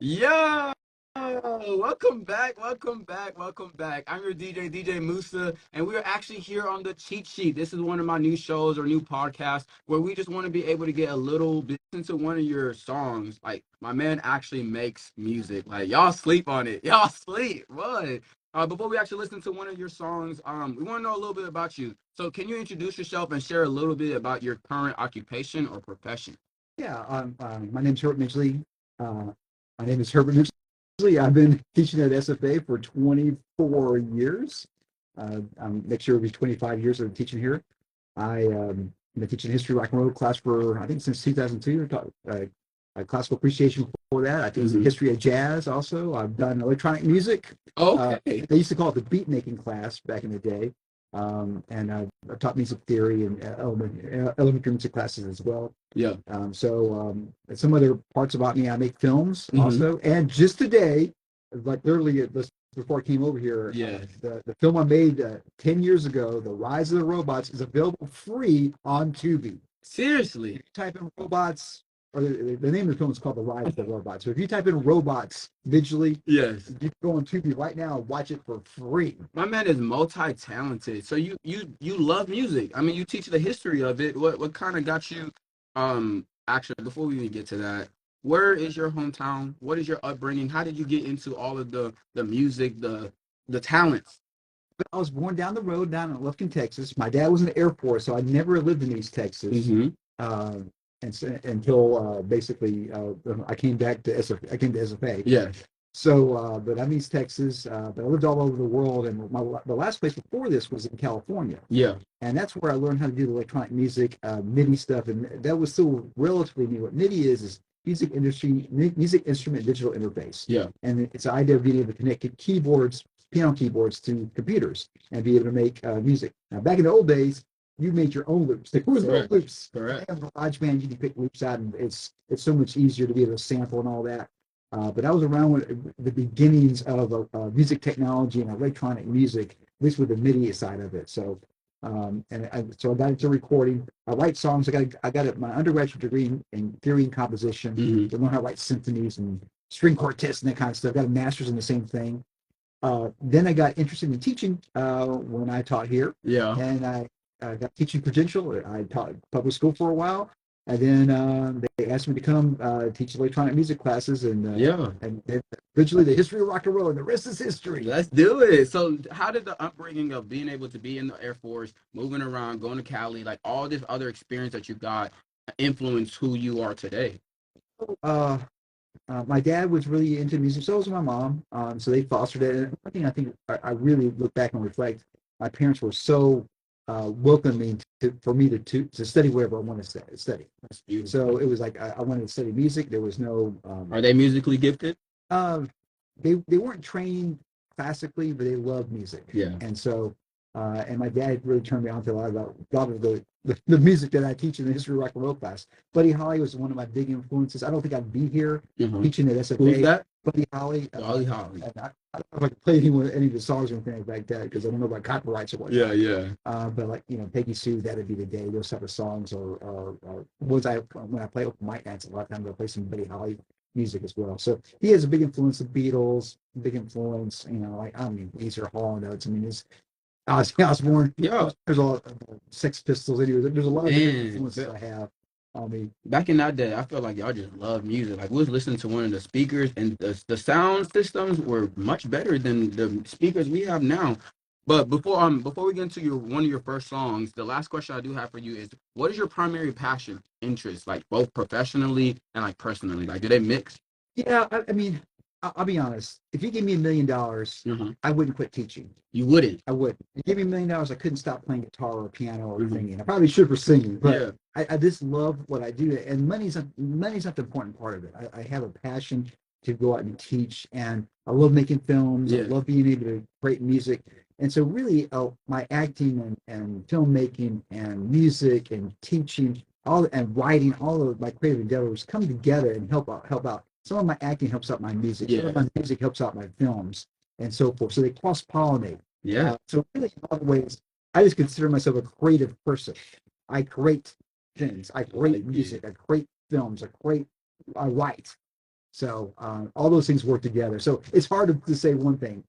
Yo, welcome back, welcome back, welcome back. I'm your DJ Musa, and we are actually here on the Cheat Sheet. This is one of my new shows or new podcasts where we just want to be able to get a little bit into one of your songs. Like, my man actually makes music. Like, y'all sleep on it. Y'all sleep. What? Before we actually listen to one of your songs, we want to know a little bit about you. So, can you introduce yourself and share a little bit about your current occupation or profession? Yeah, my name's Herbert Midgley. My name is Herbert Midgley. I've been teaching at SFA for 24 years. Next year will be 25 years of teaching here. Been teaching history rock and roll class for I think since 2002. Taught classical appreciation before that. I think it's history of jazz also. I've done electronic music. Okay. They used to call it the beat making class back in the day. And I've taught music theory and elementary music classes as well. Yeah. Some other parts about me, I make films Hmm. also. And just today, like literally before I came over here, Yeah. the film I made 10 years ago, The Rise of the Robots, is available free on Tubi. If Seriously. you type in robots, or the name of the film is called The Rise of the Robots. So if you type in robots visually, Yes. you can go on Tubi right now and watch it for free. My man is multi-talented. So you love music. I mean, you teach the history of it. What kind of got you actually before we even get to that, where is your hometown? What is your upbringing? How did you get into all of the music, the talents? I was born down the road down in Lufkin, Texas. My dad was in the Air Force, so I never lived in East Texas. Mm-hmm. Uh, until basically I came back to SFA. I came to SFA. Yes. But I'm East Texas. But I lived all over the world, and the last place before this was in California, Yeah. and that's where I learned how to do the electronic music, MIDI stuff, and that was still relatively new. What MIDI is music instrument digital interface, Yeah. and it's the idea of being able to connect keyboards, piano keyboards, to computers and be able to make music. Now, back in the old days, you made your own loops. There was no Correct. loops. Correct. And GarageBand, you can pick loops out, and it's so much easier to be able to sample and all that. But I was around when the beginnings of music technology and electronic music, at least with the MIDI side of it. So I got into recording. I write songs. I got my undergraduate degree in theory and composition Mm-hmm. to learn how to write symphonies and string quartets and that kind of stuff. Got a master's in the same thing. Then I got interested in teaching when I taught here, Yeah. and I got teaching credential. I taught public school for a while, and then they asked me to come teach electronic music classes, Yeah. and then eventually the history of rock and roll, and the rest is history. Let's do it. So, how did the upbringing of being able to be in the Air Force, moving around, going to Cali, like all this other experience that you got, influence who you are today? Uh, my dad was really into music, so was my mom. So they fostered it. And one thing I think I really look back and reflect, my parents were so welcoming for me to study whatever I wanted to study. That's beautiful. So it was like I wanted to study music. There was no Are they musically gifted? uh, they weren't trained classically, but they loved music, Yeah. and my dad really turned me on to a lot of the music that I teach in the history of rock and roll class. Buddy Holly was one of my big influences. I don't think I'd be here Mm-hmm. teaching at Who's SFA. that? Buddy Holly. Dolly Holly. And I don't know if I can play any of the songs or anything like that because I don't know about copyrights or Yeah, whatnot. yeah. But like Peggy Sue, that'd be the day. Those type of songs, or ones when I play open mic nights, a lot of times I play some Buddy Holly music as well. So he has a big influence. The Beatles, big influence. Like I mean, Weezer, Hall and Oates. I mean, it's Ozzy Osbourne. Yeah. There's a lot of Sex Pistols. Anyway, there's a lot of different Man, influences I have on me. back in that day, I felt like y'all just love music. Like we was listening to one of the speakers, and the sound systems were much better than the speakers we have now. But before we get into your one of your first songs, the last question I do have for you is, what is your primary passion, interest, like both professionally and like personally? Like, do they mix? Yeah, I mean, I'll be honest. If you give me $1 million, Mm-hmm. I wouldn't quit teaching. You wouldn't. I wouldn't. You give me $1 million, I couldn't stop playing guitar or piano or Mm-hmm. singing. I probably should for singing, but Yeah. I just love what I do. And money's not the important part of it. I have a passion to go out and teach, and I love making films. I Yeah. love being able to create music. And so, really, my acting and filmmaking and music and teaching, all and writing, all of my creative endeavors come together and help out. Some of my acting helps out my music. Some Yeah. of my music helps out my films, and so forth. So they cross pollinate. Yeah. So really, in a lot of ways, I just consider myself a creative person. I create things. I Like create music. I create films. I write. So all those things work together. So it's hard to say one thing.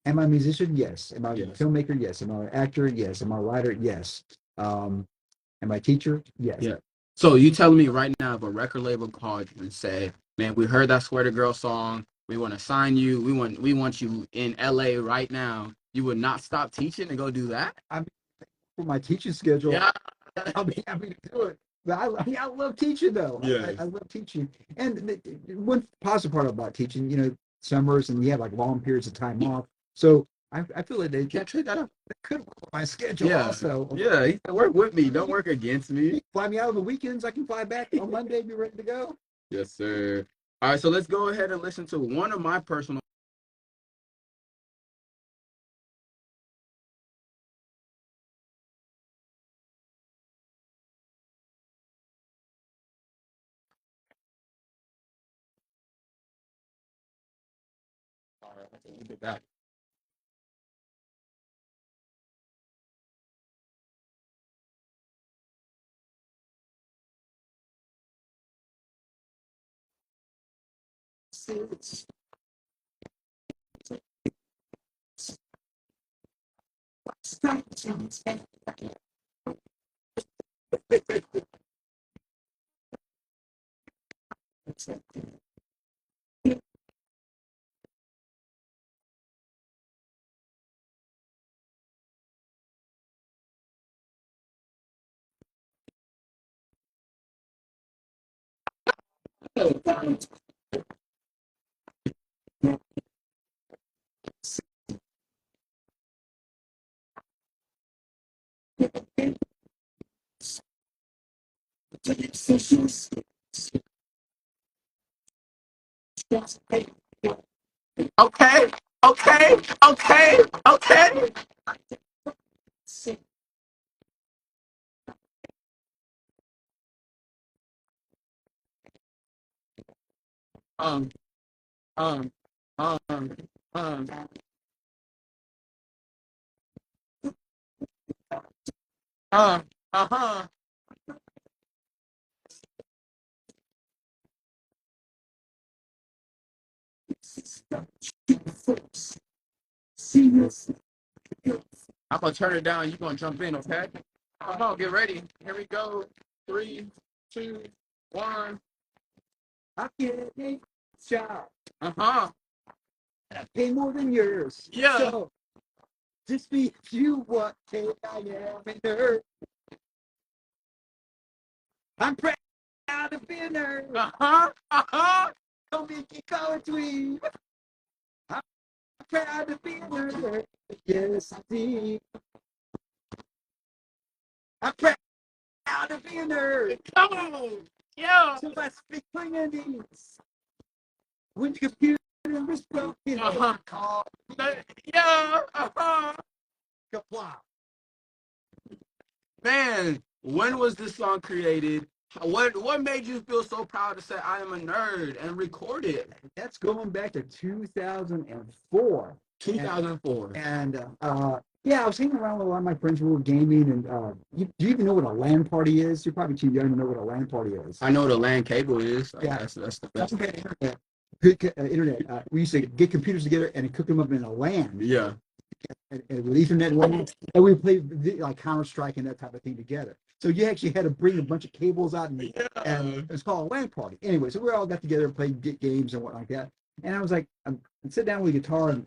Am I a musician? Yes. Am I a filmmaker? Yes. Am I an actor? Yes. Am I a writer? Yes. Am I a teacher? Yes. Yeah. So you telling me right now if a record label called you and say, man, we heard that Swear to Girl song. We want to sign you. We want you in LA right now. You would not stop teaching and go do that? I mean, for my teaching schedule, Yeah. I'll be happy to do it. But I love teaching though. Yes. I love teaching. And one positive part about teaching, summers and you have like long periods of time off. So I feel like they Can't trade that up. could work with my schedule Yeah. also. Yeah. He said, work with me. Don't work against me. Fly me out on the weekends. I can fly back on Monday, be ready to go. Yes, sir. All right. So let's go ahead and listen to one of my personal. All right. We'll get back. Okay. Okay. Okay. Okay. Um. Um. Um. Um. Uh-huh. I'm gonna turn it down. You gonna jump in, okay? Come on, get ready. Here we go. 3, 2, 1. I get a job. Uh-huh. And I pay more than yours. Yeah. So just be you what I am a nerd. I'm proud to be a nerd. Uh-huh. Uh-huh. Don't make me call it dweeb. I'm proud to be a nerd. Yes, indeed. I'm proud to be a nerd. Come on. Yeah. So I speak plain and ease. When the computer was broken, Uh-huh. call Yeah. Uh-huh. comply. Man, when was this song created? What made you feel so proud to say I am a nerd and record it? That's going back to 2004. 2004. And yeah, I was hanging around with a lot of my friends who were gaming. And do you even know what a LAN party is? You're probably too young to know what a LAN party is. I know what a LAN cable is. Yeah. That's the best. Internet. Good internet. We used to get computers together and cook them up in a LAN. Yeah. And with Ethernet LAN, and we played like Counter Strike and that type of thing together. So you actually had to bring a bunch of cables out, and it was called a LAN party. Anyway, so we all got together and played games and what like that. And I was like, I'm sit down with a guitar and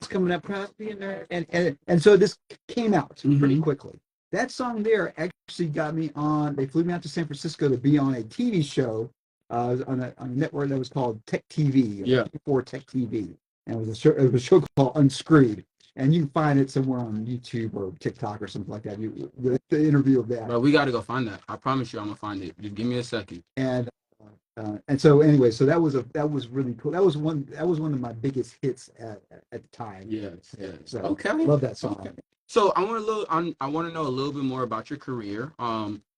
it's coming up, proud to be in there, and so this came out pretty quickly. That song there actually got me on. They flew me out to San Francisco to be on a TV show on a network that was called Tech TV. Yeah. Before Tech TV, and it was a show called Unscrewed. And you can find it somewhere on YouTube or TikTok or something like that. The interview of that. But we got to go find that. I promise you, I'm gonna find it. Just give me a second. And so anyway, so that was really cool. That was one of my biggest hits at the time. Yes. Yes. So Okay. Love that song. Okay. So I want to know a little bit more about your career.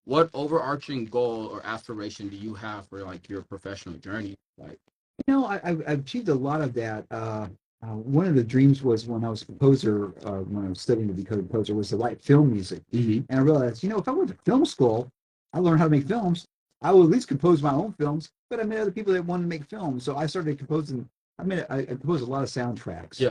What overarching goal or aspiration do you have for like your professional journey? Like, I've achieved a lot of that. One of the dreams was when I was a composer, when I was studying to become a composer, was to write film music. And I realized, if I went to film school, I learned how to make films. I will at least compose my own films, but I met other people that wanted to make films. So I started composing. I composed a lot of soundtracks Yeah.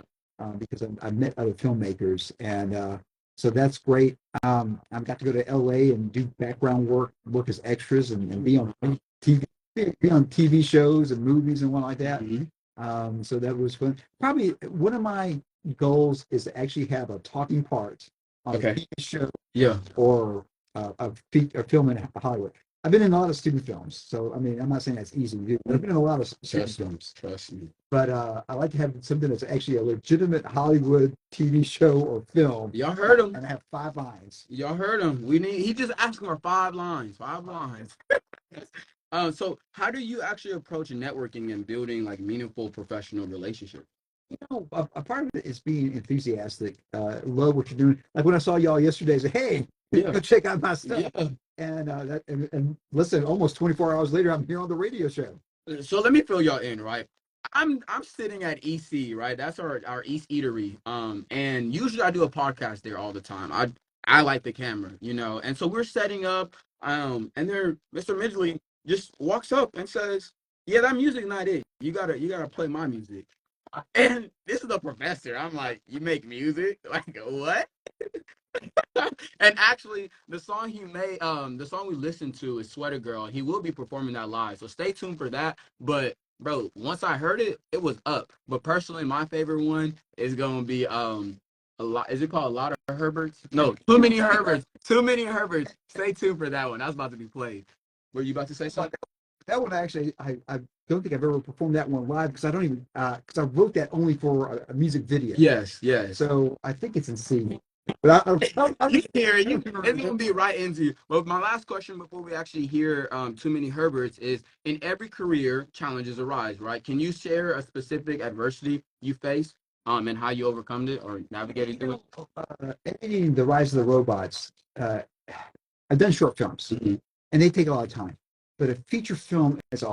because I met other filmmakers, and so that's great. I've got to go to LA and do background work as extras, and be on TV, be on TV shows and movies and one like that. So that was fun. Probably one of my goals is to actually have a talking part on a Okay. TV show Yeah. or a film in Hollywood. I've been in a lot of student films, so I mean, I'm not saying that's easy to do. But I've been in a lot of student films. Trust me. But I like to have something that's actually a legitimate Hollywood TV show or film. Y'all heard him. And I have 5 lines. Y'all heard him. He just asked for 5 lines. 5 lines. So how do you actually approach networking and building like meaningful professional relationships? You know, a part of it is being enthusiastic. Love what you're doing. Like when I saw y'all yesterday, I said, "Hey, Yeah. go check out my stuff." Yeah. And listen, almost 24 hours later, I'm here on the radio show. So let me fill y'all in, right? I'm sitting at EC, right? That's our East Eatery. And usually I do a podcast there all the time. I like the camera, you know. And so we're setting up, and there Mr. Midgley just walks up and says, "Yeah, that music's not it. You gotta play my music." And this is a professor. I'm like, "You make music? Like what?" And actually, the song he made, the song we listened to is "Sweater Girl." He will be performing that live, so stay tuned for that. But bro, once I heard it, it was up. But personally, my favorite one is gonna be a lot. Is it called "A Lot of Herberts"? No, "Too Many Herberts." Too Many Herberts. Stay tuned for that one. That's about to be played. Were you about to say something? That one actually, I don't think I've ever performed that one live because I don't even because I wrote that only for a music video. Yes, yes. So I think it's in C. But You hear it. It's gonna be right into you. But my last question before we actually hear Too Many Herberts is: in every career, challenges arise, right? Can you share a specific adversity you faced, and how you overcome it or navigated through it? Editing The Rise of the Robots, I've done short films, and they take a lot of time. But a feature film is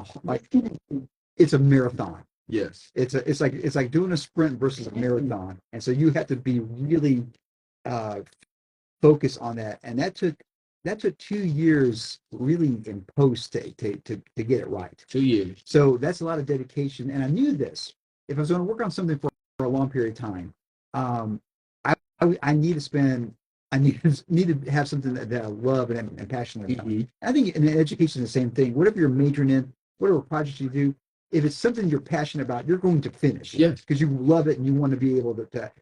it's a marathon. Yes. It's like doing a sprint versus a marathon, and so you have to be really focused on that. And that took 2 years really in post to get it right. 2 years. So that's a lot of dedication. And I knew this. If I was going to work on something for a long period of time, I need to spend. I need to have something that I love and am passionate about. I think in education is the same thing. Whatever you're majoring in, whatever project you do, if it's something you're passionate about, you're going to finish. Yes. Because you love it and you want to be able to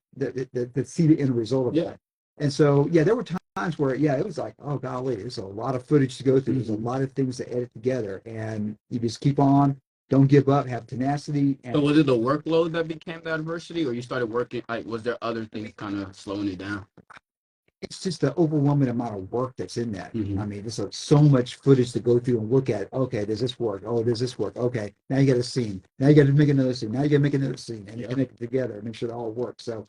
see the end result of that. And so, yeah, there were times where, it was like, oh, golly, there's a lot of footage to go through. There's a lot of things to edit together. And you just keep on. Don't give up. Have tenacity. So was it the workload that became the adversity, or you started working? Like, was there other things kind of slowing it down? It's just the overwhelming amount of work that's in that. I mean, there's so much footage to go through and look at. Okay, does this work? Oh, does this work? Okay, now you got a scene. Now you got to make another scene. Now you got to make another scene and connect it together and make sure they all work. So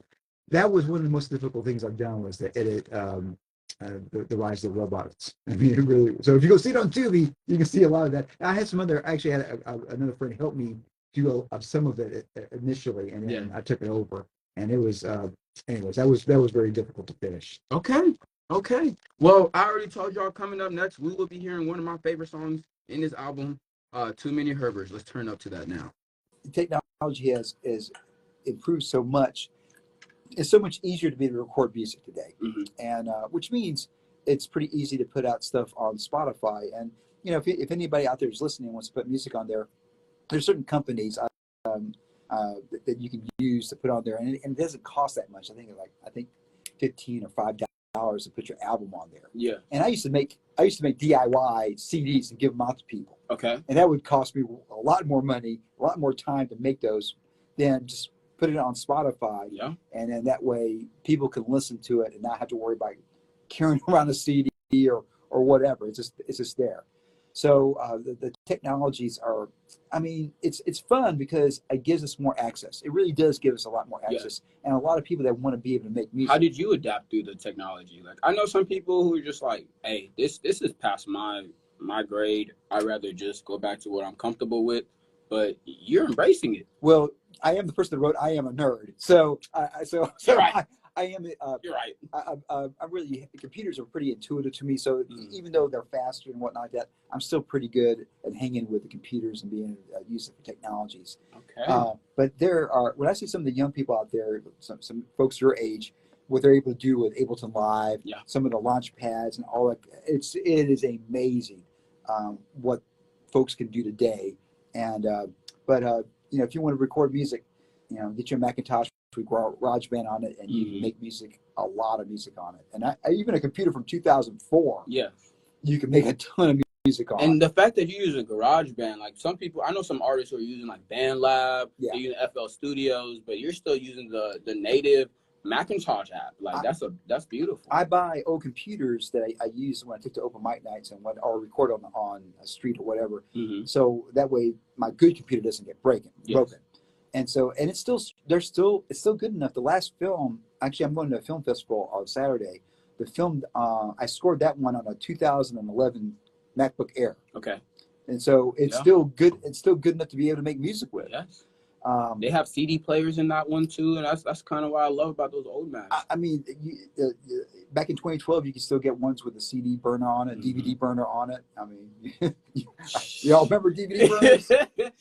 that was one of the most difficult things I've done was to edit the Rise of the Robots. I mean, it really. So if you go see it on Tubi, you can see a lot of that. I had some other. Actually, had another friend help me do some of it initially, and then I took it over, and it was. Anyways, that was very difficult to finish. Okay. Well, I already told y'all coming up next, we will be hearing one of my favorite songs in this album, Too Many Herberts. Let's turn up to that now. Technology has improved so much. It's so much easier to be able to record music today, and which means it's pretty easy to put out stuff on Spotify. And if anybody out there is listening and wants to put music on there, there's certain companies that you can use to put on there, and it doesn't cost that much. I think $15 or $5 to put your album on there. Yeah. And I used to make DIY CDs and give them out to people. Okay. And that would cost me a lot more money, a lot more time to make those than just put it on Spotify. Yeah. And then that way people can listen to it and not have to worry about carrying around a CD or whatever. It's just there. So the technologies are, I mean, it's fun because it gives us more access. It really does give us a lot more access, and a lot of people that want to be able to make music. How did you adapt through the technology? Like, I know some people who are just like, hey, this is past my grade. I'd rather just go back to what I'm comfortable with. But you're embracing it. Well, I am the person that wrote "I am a nerd," so I am. You're right. I'm really. Computers are pretty intuitive to me. So Mm. even though they're faster and whatnot, that I'm still pretty good at hanging with the computers and being used for technologies. Okay. But there are, when I see some of the young people out there, some folks your age, what they're able to do with Ableton Live, Yeah. some of the launch pads and all that, it is amazing what folks can do today. And if you want to record music, get your Macintosh with GarageBand on it, and you can make music, a lot of music on it. And even a computer from 2004, Yeah. you can make a ton of music on. And the fact that you use a GarageBand, like some people, I know some artists who are using like BandLab, they're using FL Studios, but you're still using the native Macintosh app. Like that's beautiful. I buy old computers that I use when I take to open mic nights and or record on a street or whatever. Mm-hmm. So that way my good computer doesn't get broken. And so, and it's still good enough. The last film, actually, I'm going to a film festival on Saturday. The film, I scored that one on a 2011 MacBook Air. Okay. And so it's still good. It's still good enough to be able to make music with. Yes. They have CD players in that one too, and that's kind of what I love about those old Macs. I mean, back in 2012, you could still get ones with a CD burner on it, DVD burner on it. I mean, y'all remember DVD burners?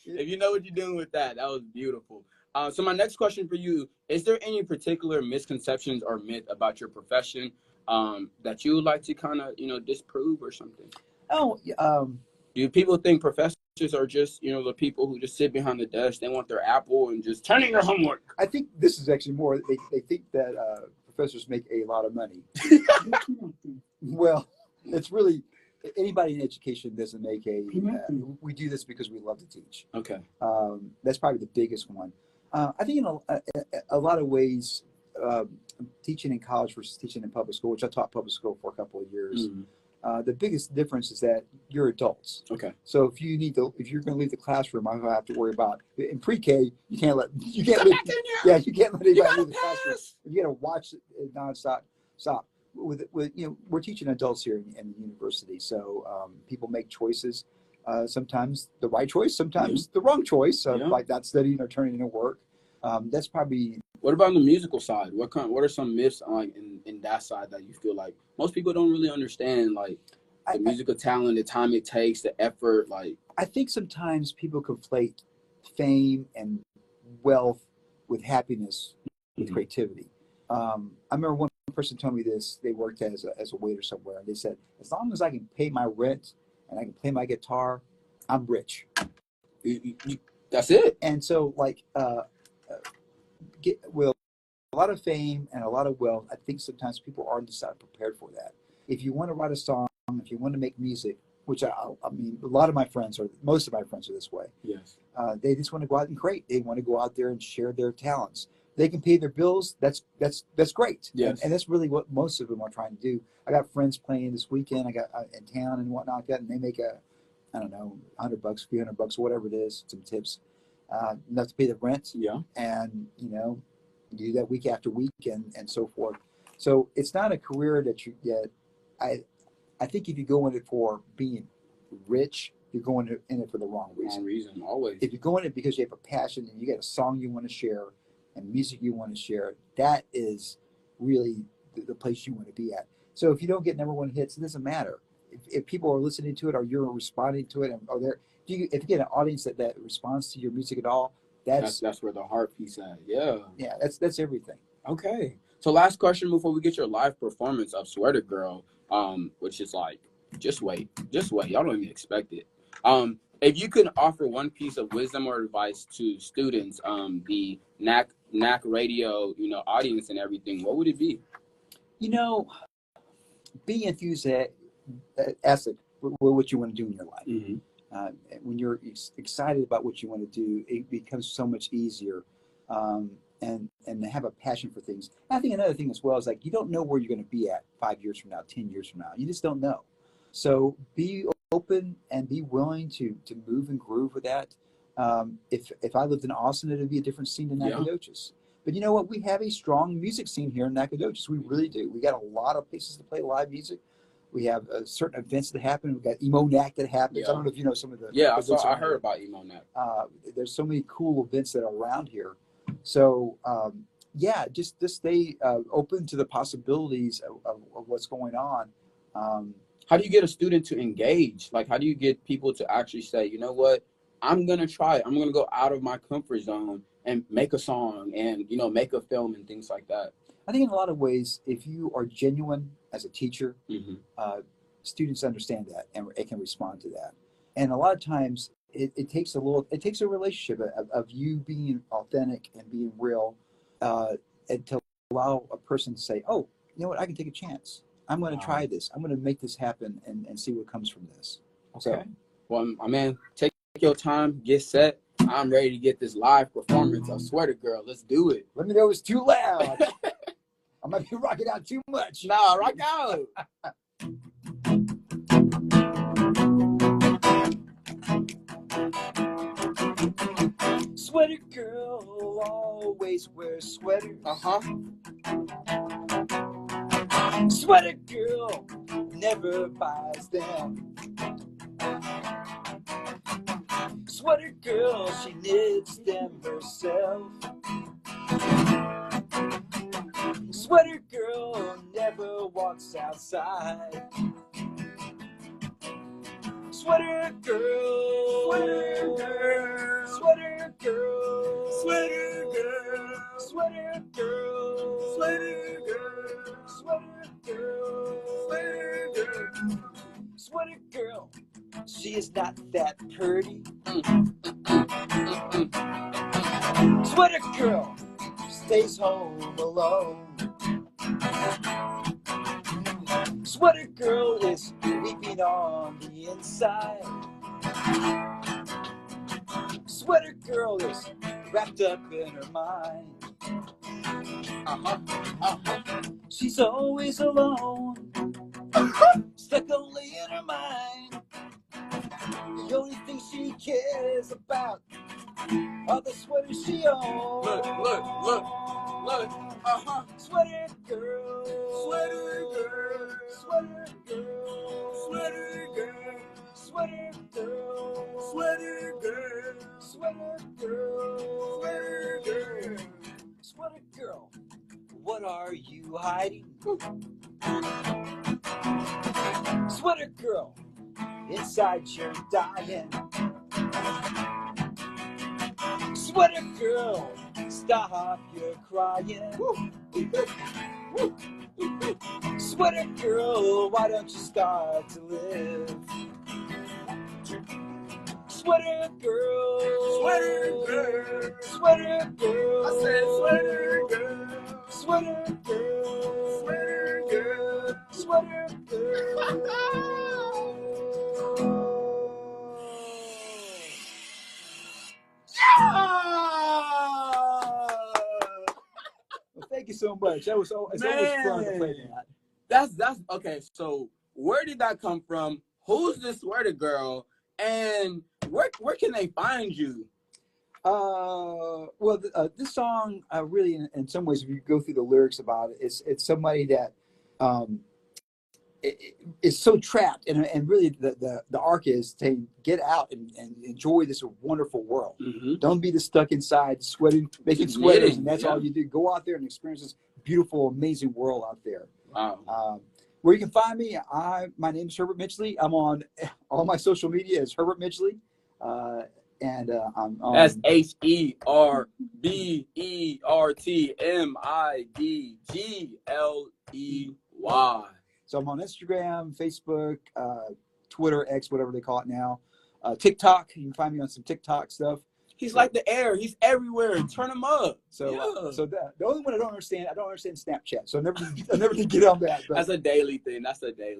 If you know what you're doing with that, that was beautiful. So my next question for you: is there any particular misconceptions or myth about your profession that you would like to kind of disprove or something? Do people think professors are just, the people who just sit behind the desk, they want their Apple and just turn in your homework? I think this is actually more, they think that professors make a lot of money. Well, it's really, anybody in education doesn't make we do this because we love to teach. Okay. That's probably the biggest one. I think in a lot of ways, teaching in college versus teaching in public school, which I taught public school for a couple of years, the biggest difference is that you're adults. Okay. So if you're going to leave the classroom, I don't have to worry about in pre-K. You can't let anybody leave the classroom. You got to watch it nonstop. We're teaching adults here in the university, so people make choices. Sometimes the right choice, sometimes the wrong choice, like not studying or turning in work. That's probably. What about on the musical side? What are some myths in that side that you feel like most people don't really understand, like the musical talent, the time it takes, the effort? Like, I think sometimes people conflate fame and wealth with happiness, with creativity. I remember one person told me this. They worked as a waiter somewhere, and they said, as long as I can pay my rent and I can play my guitar, I'm rich. That's it. And so, like, a lot of fame and a lot of wealth, I think sometimes people aren't prepared for that. If you want to write a song, if you want to make music, which I mean, most of my friends are this way. Yes. They just want to go out and create. They want to go out there and share their talents. They can pay their bills. That's great. Yes. And that's really what most of them are trying to do. I got friends playing this weekend. I got in town and whatnot, and they make $100, $300, whatever it is, some tips, enough to pay the rent. Yeah. And do that week after week and so forth. So it's not a career that you get. I think if you go in it for being rich, you're going in it for the wrong reason. Wrong reason, always. If you go in it because you have a passion and you got a song you want to share and music you want to share, that is really the place you want to be at. So if you don't get number one hits, it doesn't matter. If people are listening to it or you're responding to it, and if you get an audience that responds to your music at all, that's where the heart piece at. Yeah. Yeah, that's everything. Okay. So last question before we get your live performance of Sweater Girl, which is like, just wait. Y'all don't even expect it. If you could offer one piece of wisdom or advice to students, the NAC radio, audience and everything, what would it be? Be enthusiastic with what you want to do in your life. Mm-hmm. When you're excited about what you want to do, it becomes so much easier, and have a passion for things. And I think another thing as well is, like, you don't know where you're going to be at 5 years from now, 10 years from now. You just don't know. So be open and be willing to move and groove with that. If I lived in Austin, it would be a different scene than Nacogdoches. But you know what? We have a strong music scene here in Nacogdoches. We really do. We got a lot of places to play live music. We have certain events that happen. We've got Emo Nac that happens. Yeah. I don't know if you know some of the. Yeah, I heard about Emo Nac. There's so many cool events that are around here. So yeah, just stay open to the possibilities of what's going on. How do you get a student to engage? Like, how do you get people to actually say, you know what, I'm gonna try it. I'm gonna go out of my comfort zone and make a song and, you know, make a film and things like that. I think in a lot of ways, if you are genuine as a teacher, students understand that and it can respond to that. And a lot of times it takes a relationship of you being authentic and being real, and to allow a person to say, oh, you know what, I can take a chance. I'm going to try this. I'm going to make this happen and see what comes from this. Okay. So, well, my man, take your time, get set. I'm ready to get this live performance of Sweater Girl. Let's do it. Let me know it's too loud. I might be rocking out too much. Nah, rock out. Sweater girl always wears sweaters. Sweater girl never buys them. Sweater girl, she knits them herself. Sweater girl never walks outside. Sweater girl, sweater girl, sweater girl, sweater girl, sweater girl, sweater girl, sweater girl, sweater girl, sweater girl. She is not that pretty. Sweater girl stays home alone. Sweater girl is weeping on the inside. Sweater girl is wrapped up in her mind. She's always alone, stuck only in her mind. The only thing she cares about are the sweaters she owns. Look. Sweater girl, sweater girl, sweater girl, sweater girl, sweater girl, sweater girl, sweater girl, sweater girl, sweater girl. What are you hiding? Sweater girl, inside you're dying. Sweater girl, stop your crying. Sweater girl, why don't you start to live? Sweater girl, sweater girl, sweater girl. I said sweater girl, sweater girl, sweater girl, sweater girl. Well, thank you so much. It's always fun to play that. That's okay. So where did that come from? Who's this Sweater Girl? And where can they find you? Well, this song really, in some ways, if you go through the lyrics about it, it's somebody that is so trapped, and really the arc is to get out and enjoy this wonderful world. Don't be stuck inside sweating, making sweaters, and that's all you do. Go out there and experience this beautiful, amazing world out there. Wow. Where you can find me, my name is Herbert Midgley. I'm on all my social media as Herbert Midgley. And I'm on... That's HerbertMidgley. So I'm on Instagram, Facebook, Twitter, X, whatever they call it now. TikTok, you can find me on some TikTok stuff. He's like the air. He's everywhere. Turn him up. So the only one I don't understand Snapchat. So I never did get on that. But that's a daily thing.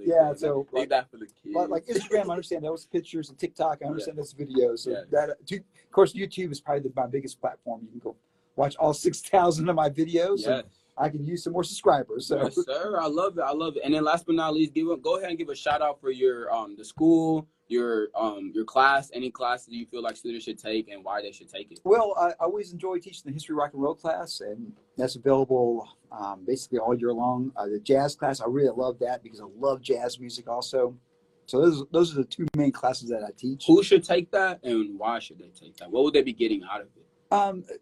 Yeah. So leave that for the kids. Like Instagram, I understand those pictures, and TikTok, I understand those videos. So that, of course, YouTube is probably my biggest platform. You can go watch all 6,000 of my videos. Yes. I can use some more subscribers. So. Yes, sir. I love it. And then last but not least, go ahead and give a shout out for your the school, your class, any classes you feel like students should take and why they should take it. Well, I always enjoy teaching the history rock and roll class, and that's available basically all year long. The jazz class, I really love that because I love jazz music also. So those are the two main classes that I teach. Who should take that and why should they take that? What would they be getting out of it?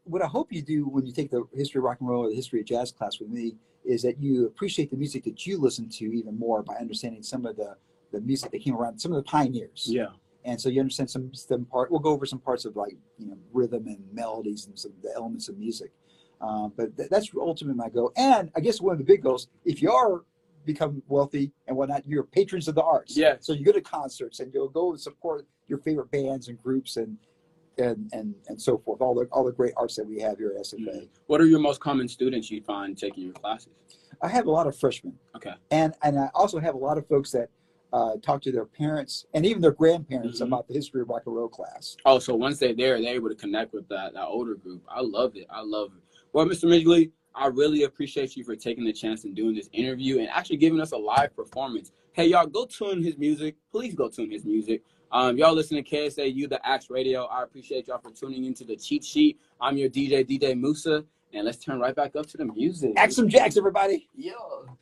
What I hope you do when you take the history of rock and roll or the history of jazz class with me is that you appreciate the music that you listen to even more by understanding some of the music that came around, some of the pioneers. Yeah. And so you understand some part. We'll go over some parts of like rhythm and melodies and some of the elements of music. But that's ultimately my goal. And I guess one of the big goals, if you are become wealthy and whatnot, you're patrons of the arts. Yeah. So you go to concerts and you'll go and support your favorite bands and groups and so forth. All the great arts that we have here at SFA. Mm-hmm. What are your most common students you find taking your classes? I have a lot of freshmen. Okay. And I also have a lot of folks that talk to their parents and even their grandparents about the history of rock and roll class. Oh, so once they're there, they're able to connect with that older group. I love it. I love it. Well, Mr. Midgley, I really appreciate you for taking the chance and doing this interview and actually giving us a live performance. Hey, y'all, go tune his music. Please go tune his music. Y'all listen to KSAU, the Axe Radio. I appreciate y'all for tuning into the Cheat Sheet. I'm your DJ Musa, and let's turn right back up to the music. Axe some jacks, everybody. Yo.